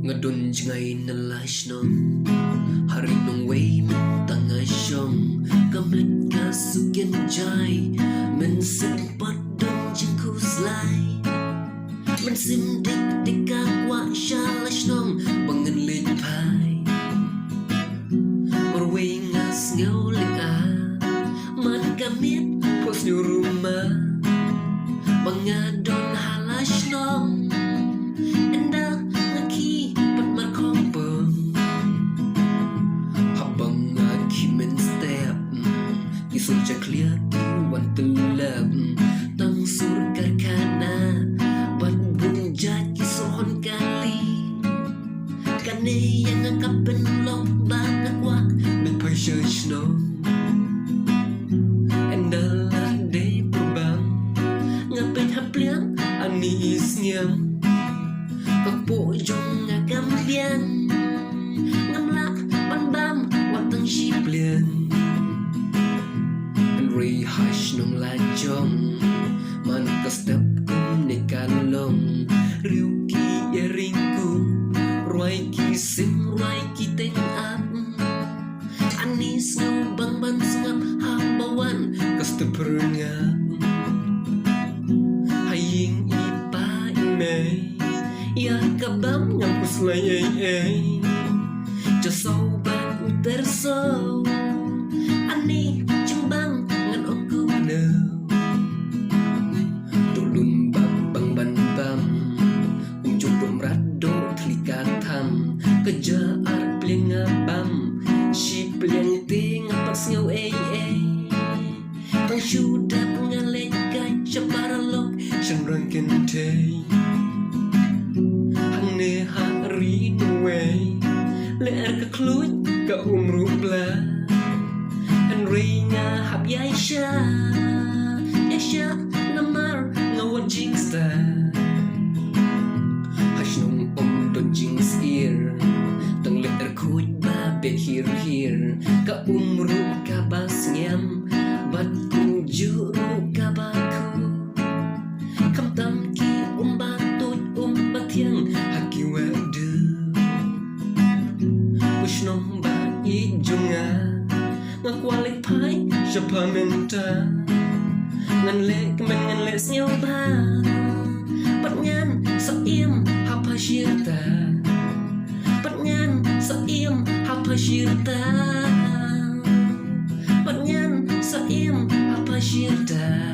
Ngadun jengay nalash nong hari nong way men tangay syong kamit kasukin jay men sempat dong jengku slay men sim dik dikak wa shalash nong bangen lit pai marway ngas ngaw lia man kamit pos nyu rumah bangadon halash nong enda ngaki pat mar kompeng habang ngaki men step isul clear wan tulab tang surga kana bat bunjat kisohon kali kane yang ngakapen long banget wak men pai church no endala de purbang ngapen hapliang anis ngiam pagpo jong ngagam biang ngamlak bam watang shiplian Henry hash nong lajong man ka step kum ne kanlong riu ki eringku roi ki sim roi ki teng ap anis ngau bang ban sungap habawan ka step perengap haying ipa imei ya kabam ngam kuslay cho sâu bạc terso ani chumbang ngan oku no tulun bang ban bam unjuk domrat do tlikat tham keja ar pling bam si pling ting pas ngau tang sudap ngalek ka chaparalok shangrang kente ne hari nuwe leer ka kluj ka umrubla Henry nga hab yaisha namar ngawan jingsta hashnong don jings ear tang leer kuj ba bet here ka umru ka bas ngam bat kung juru ka baku kam tam ki umbatut umbatyang nong ba i junga ngakwalik pai japamenta ngan le snyo ba pat ngan sa im hapashirta pat ngan sa im hapashirta pat ngan sa im hapashirta